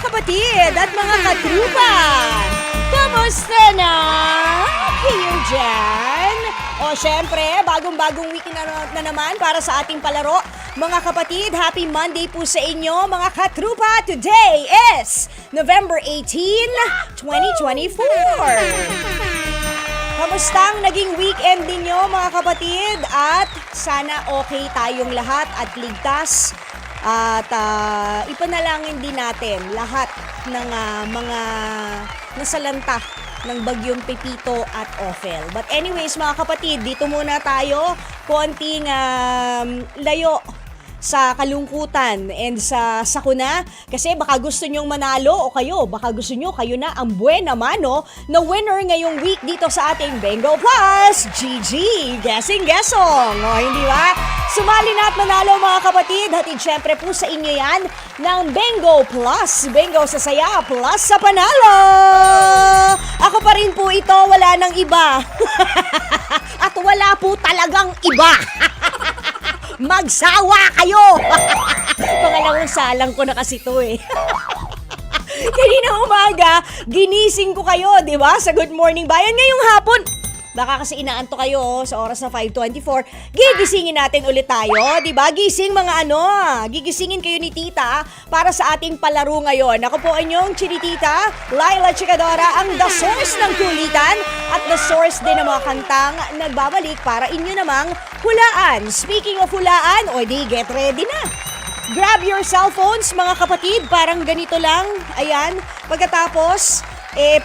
kapatid at mga katrupa! Kamusta na kayo dyan? O syempre, bagong-bagong week na naman para sa ating palaro. Mga kapatid, happy Monday po sa inyo mga katrupa. Today is November 18, 2024. Kamusta ang naging weekend ninyo mga kapatid? At sana okay tayong lahat at ligtas. At ipanalangin din natin lahat ng mga nasalanta ng bagyong Pepito at Ophel. But anyways mga kapatid, dito muna tayo, konting layo sa kalungkutan and sa sakuna kasi baka gusto nyong manalo o baka gusto nyo kayo na ang buena mano na winner ngayong week dito sa ating Bingo Plus GG Guessing Guessong. O hindi ba? Sumali na at manalo mga kapatid. Hatid syempre po sa inyo yan ng Bingo Plus. Bingo sa saya plus sa panalo. Ako pa rin po ito, wala nang iba. At wala po talagang iba. Magsawa kayo! Pangalawang salang ko na kasi to eh. Kanina umaga, ginising ko kayo, di ba? Sa Good Morning Bayan. Ngayong hapon, baka kasi inaanto kayo sa oras na 5:24. Gigisingin natin ulit tayo, di ba? Gising mga gigisingin kayo ni Tita para sa ating palaro ngayon. Ako po inyong Chinitita, Laila Chikadora, ang the source ng kulitan at the source din ng mga kantang nagbabalik para inyo namang hulaan. Speaking of hulaan, o di get ready na. Grab your cellphones mga kapatid, parang ganito lang. Ayan, pagkatapos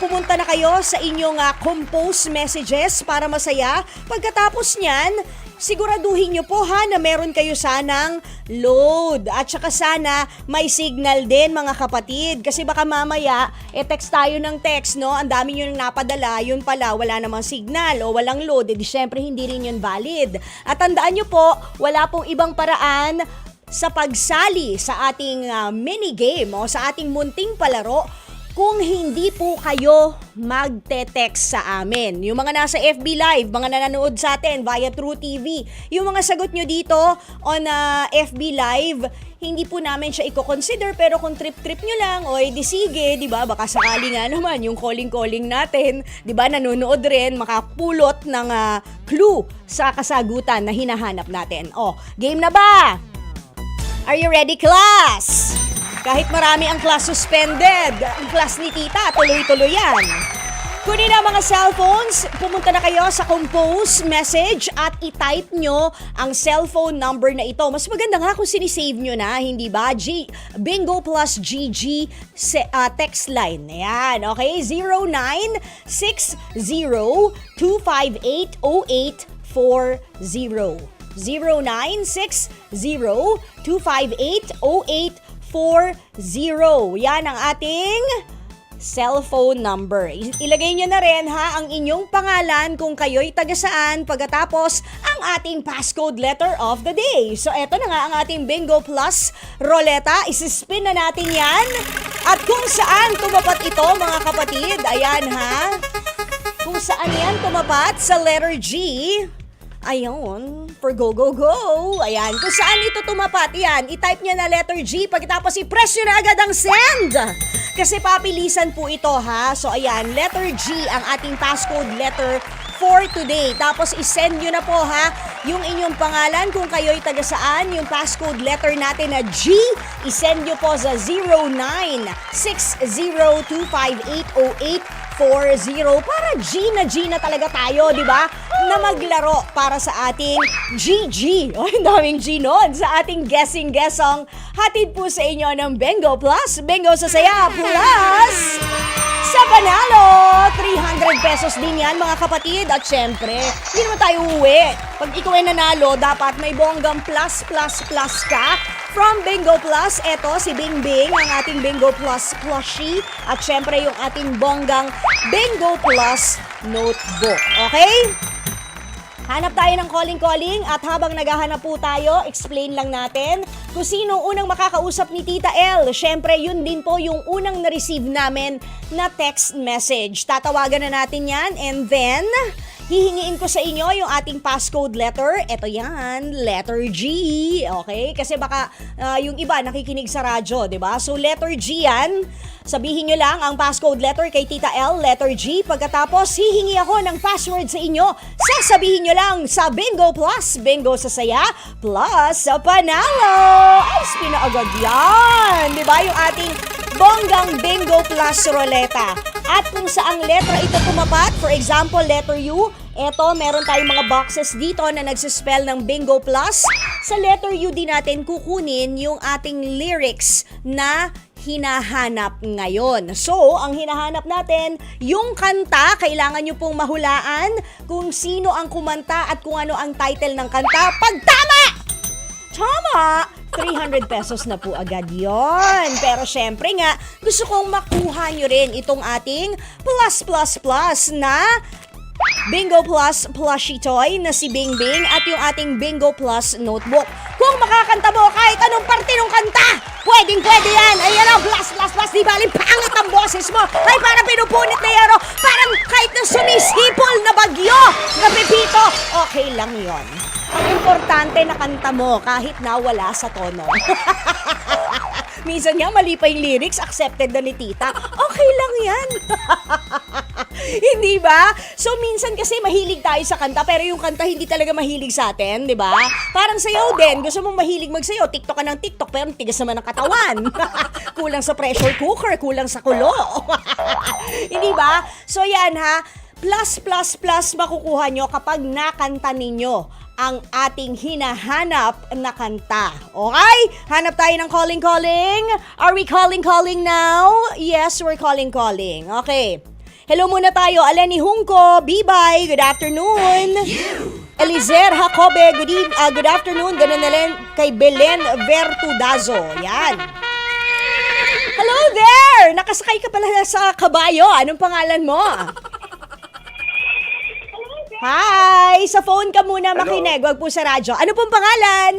pumunta na kayo sa inyong compose messages para masaya. Pagkatapos niyan, siguraduhin nyo po na meron kayo sanang load. At saka sana may signal din mga kapatid. Kasi baka mamaya, text tayo ng text, no? Ang dami nyo nang napadala, yun pala, wala namang signal o walang load. Di syempre hindi rin yun valid. At tandaan nyo po, wala pong ibang paraan sa pagsali sa ating mini game o sa ating munting palaro kung hindi po kayo magte-text sa amin. Yung mga nasa FB Live, mga nanonood sa atin via True TV, yung mga sagot nyo dito on FB Live, hindi po namin siya i-consider pero kung trip-trip nyo lang, o di sige, di ba? Baka sakali nga naman yung calling-calling natin, di ba? Nanonood rin, makapulot ng clue sa kasagutan na hinahanap natin. O, game na ba? Are you ready, class? Kahit marami ang class suspended, ang class ni Tita, tuloy-tuloy yan. Kunin ang mga cellphones, pumunta na kayo sa compose message at i-type nyo ang cellphone number na ito. Mas maganda nga kung sinisave nyo na, hindi ba? Bingo Plus GG text line. Ayan, okay? 0960-258-0840. 0960-258-0840. Yan ang ating cellphone number. Ilagay nyo na rin ang inyong pangalan kung kayo'y taga saan, pagkatapos ang ating passcode letter of the day. So eto na nga ang ating Bingo Plus Roleta. Isispin na natin yan. At kung saan tumapat ito mga kapatid, ayan kung saan yan tumapat sa letter G, ayun, for go, go, go. Ayan, kung saan ito tumapat, yan, i-type niya na letter G, pagkatapos i-press nyo na agad ang send. Kasi papilisan po ito, So, ayan, letter G ang ating passcode letter for today. Tapos, i-send nyo na po, yung inyong pangalan, kung kayo'y taga saan, yung passcode letter natin na G, i-send nyo po sa 0960-258-0840 para G na talaga tayo, di ba? Na maglaro para sa ating GG. O, ang daming G noon sa ating Guessing Guessong. Hatid po sa inyo ng Bingo Plus. Bingo sa saya plus sa panalo. 300 pesos din yan mga kapatid. At syempre, hindi naman tayo uwi. Pag ikaw ay nanalo, dapat may bonggang plus ka. From Bingo Plus, eto si Bing Bing, ang ating Bingo Plus plushie. At syempre yung ating bonggang Bingo Plus notebook. Okay? Hanap tayo ng calling at habang naghahanap po tayo, explain lang natin kung sino unang makakausap ni Tita L. Syempre, yun din po yung unang na-receive namin na text message. Tatawagan na natin yan and then hihingiin ko sa inyo yung ating passcode letter. Ito yan, letter G. Okay? Kasi baka yung iba nakikinig sa radyo, di ba? So, letter G yan. Sabihin nyo lang ang passcode letter kay Tita L, letter G. Pagkatapos, hihingi ako ng password sa inyo. Sasabihin nyo lang sa Bingo Plus, Bingo sa Saya, plus sa Panalo. Ay, spina agad yan. Di ba? Yung ating bonggang Bingo Plus Roleta. At kung saang letra ito tumapat, for example, letter U, eto, meron tayong mga boxes dito na nagsispell ng Bingo Plus. Sa letter U din natin kukunin yung ating lyrics na hinahanap ngayon. So, ang hinahanap natin, yung kanta, kailangan nyo pong mahulaan kung sino ang kumanta at kung ano ang title ng kanta. Pag tama! Tama! 300 pesos na po agad yon. Pero syempre nga, gusto kong makuha nyo rin itong ating plus na Bingo Plus plushie toy na si Bing Bing at yung ating Bingo Plus notebook. Kung makakanta mo kahit anong parte ng kanta, pwedeng-pwede yan. Ayan o, plus. Di bali, pangit ang boses mo. Ay, parang pinupunit na yan o. Parang kahit na sumisipol na bagyo, na pipito, okay lang yon. Ang importante na kanta mo kahit nawala sa tono. Minsan nga, mali pa yung lyrics, accepted na ni tita. Okay lang yan. Hindi ba? So, minsan kasi mahilig tayo sa kanta, pero yung kanta hindi talaga mahilig sa atin, di ba? Parang sayaw din. Gusto mong mahilig magsayaw. TikTok ka ng TikTok, pero tigas naman ng katawan. Kulang sa pressure cooker, kulang sa kulo. Hindi ba? So, yan ha. Plus makukuha nyo kapag nakanta ninyo ang ating hinahanap na kanta. Okay? Hanap tayo ng calling. Are we calling now? Yes, we're calling. Okay. Hello muna tayo. Aleni Hungko, Bibay, good afternoon. Elizer Jacobe, good afternoon. Ganun na rin kay Belen Vertudazo. Yan. Hello there! Nakasakay ka pala sa kabayo. Anong pangalan mo? Hi! Sa phone ka muna makinig, wag po sa radyo. Ano pong pangalan?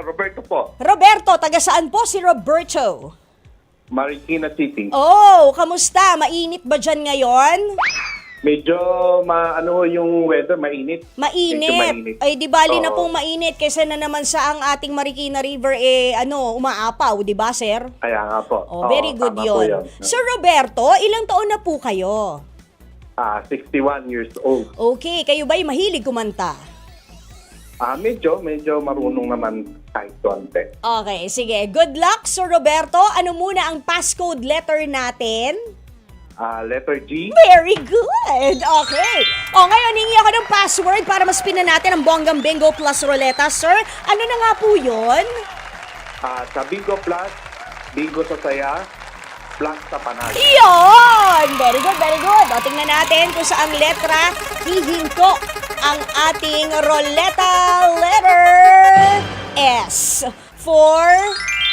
Roberto po. Roberto, taga saan po si Roberto? Marikina City. Oh, kamusta? Mainit ba dyan ngayon? Medyo yung weather, mainit. Medyo mainit. Ay, di bali na pong mainit kaysa na naman sa ang ating Marikina River umaapaw, di ba, sir? Kaya nga po. Oh, very good tama po yun. Sir Roberto, ilang taon na po kayo? 61 years old. Okay, kayo ba'y mahilig kumanta? Medyo marunong naman kahit konti. Okay, sige. Good luck, Sir Roberto. Ano muna ang passcode letter natin? Letter G. Very good! Okay. Ngayon, hingi ako ng password para maspinan natin ang bonggang Bingo Plus Roleta. Sir, ano na nga po yun? Sa Bingo Plus, Bingo sa Saya, plus sa Panalo. Yun! Very good. O, tingnan natin kung saang letra hihinto ang ating roleta letter S for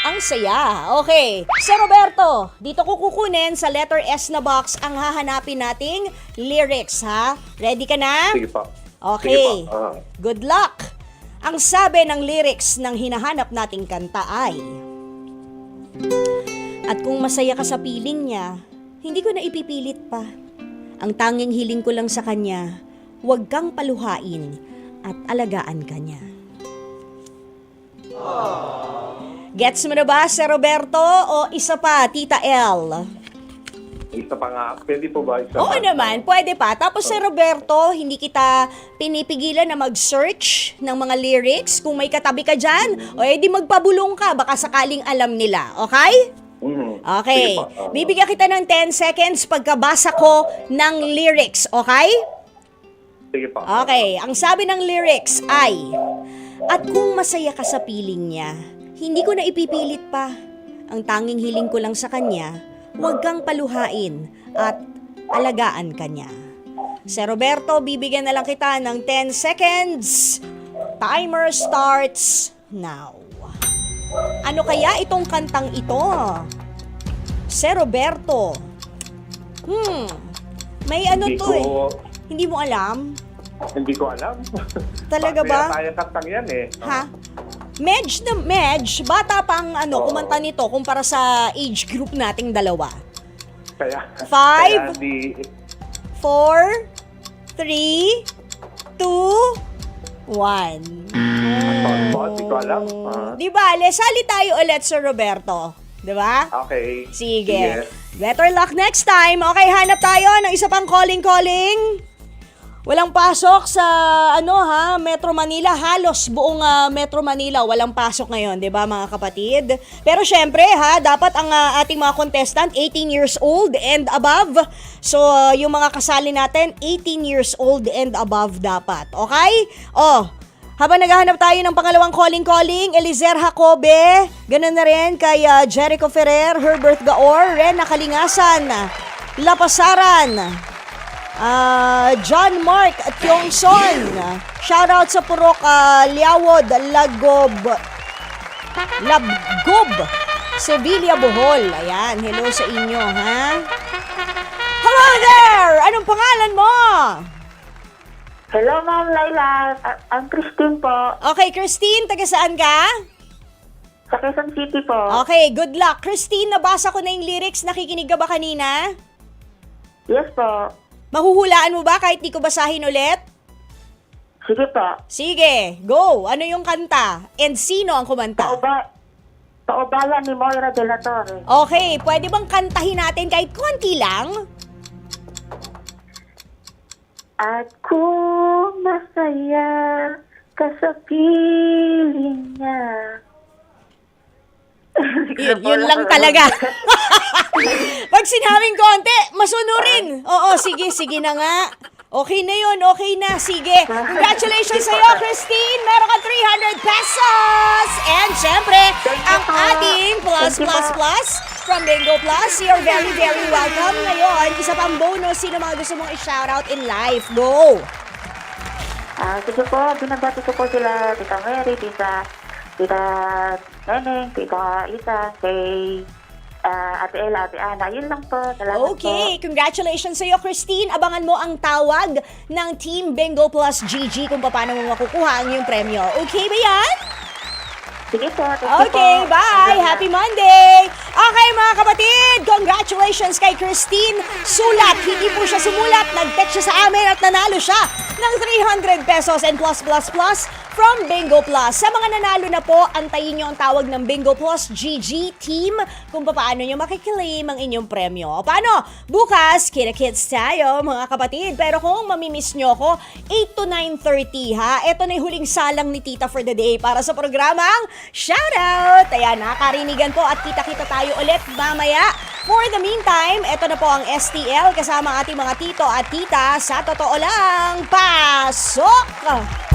ang saya. Okay. Sir Roberto, dito ko kukunin sa letter S na box ang hahanapin nating lyrics, ha? Ready ka na? Sige po. Okay. Sige po. Good luck! Ang sabi ng lyrics ng hinahanap nating kanta ay, at kung masaya ka sa piling niya, hindi ko na ipipilit pa. Ang tanging hiling ko lang sa kanya, huwag kang paluhain at alagaan ka niya. Gets mo na ba, Sir Roberto? O isa pa, Tita L? Isa pa nga. Pwede po ba isa Oo pa? naman, pwede pa. Tapos Sir Roberto, hindi kita pinipigilan na mag-search ng mga lyrics. Kung may katabi ka dyan, o edi magpabulong ka, baka sakaling alam nila. Okay? Okay. Sige po. Bibigyan kita ng 10 seconds pagkabasa ko ng lyrics. Okay? Sige po. Okay. Ang sabi ng lyrics ay, at kung masaya ka sa piling niya, hindi ko na ipipilit pa. Ang tanging hiling ko lang sa kanya, huwag kang paluhain at alagaan ka niya. Sir Roberto, bibigyan na lang kita ng 10 seconds. Timer starts now. Ano kaya itong kantang ito? Sir Roberto. May ano to eh. Hindi mo alam? Hindi ko alam. Talaga ba? Kaya tayo kantang yan eh. Ha? Medj, bata pang kumanta nito kumpara sa age group nating dalawa. Kaya, 5, 4, 3, 2, 1. Sorry po, di ko alam. Di bale, sali tayo ulit, Sir Roberto. Di ba? Okay. Sige. Better luck next time. Okay, hanap tayo ng isa pang calling. Walang pasok sa Metro Manila. Halos buong Metro Manila walang pasok ngayon, 'di ba mga kapatid? Pero syempre dapat ang ating mga contestant 18 years old and above. So yung mga kasali natin 18 years old and above dapat. Okay? Habang naghahanap tayo ng pangalawang calling, Elizer Jacobe, ganun na rin kay Jericho Ferrer, Herbert Gaor, Rena Kalingasan, Lapasaran, John Mark Tiongson, shoutout sa Purok Liawod, Labgob, Sevilla, Bohol. Ayan, hello sa inyo, ha? Hello there! Anong pangalan mo? Hello, Ma'am Laila. Ang Christine po. Okay, Christine, taga saan ka? Sa Quezon City po. Okay, good luck. Christine, nabasa ko na yung lyrics. Nakikinig ka ba kanina? Yes po. Mahuhulaan mo ba kahit di ko basahin ulit? Sige po. Sige, go. Ano yung kanta? And sino ang kumanta? Paubayan ni Moira de la Torre. Okay, pwede bang kantahin natin kahit konti lang? At kung masaya ka sa piling niya. Yun lang talaga. Pag sinabing konti, masunurin. Oo, sige na nga. Okay na yun, okay na. Sige. Congratulations sa'yo, Christine. Meron ka 300 pesos. And syempre, ang ating plus from Bingo Plus. You're very, very welcome. Ngayon, isa pang bonus. Sino mga gusto mong i-shoutout in life? Go! Sige po, binabati ko po sila, Tita Mary, Tita Neneng, Tita Isa, kay Ate Ella, Ate Ana. Yun lang po. Salamat Okay, po. congratulations sa iyo, Christine. Abangan mo ang tawag ng Team Bingo Plus GG kung paano mo makukuha ang iyong premyo. Okay ba yan? Sige po. Thank you Okay, po. bye! Happy Monday! Okay mga kapatid, congratulations kay Christine. Sulat, hindi po siya sumulat. Nag-text siya sa amin at nanalo siya ng 300 pesos and plus from Bingo Plus. Sa mga nanalo na po, antayin nyo ang tawag ng Bingo Plus GG team kung paano nyo makiklaim ang inyong premyo. O paano? Bukas, kita-kits tayo mga kapatid. Pero kung mamimiss nyo ko, 8 to 9:30 ha. Ito na yung huling salang ni Tita for the day para sa programang Shoutout! Ayan, nakarinigan po at kita-kita tayo ulit mamaya. For the meantime, ito na po ang STL kasama ang ating mga tito at tita. Sa totoo lang, pasok!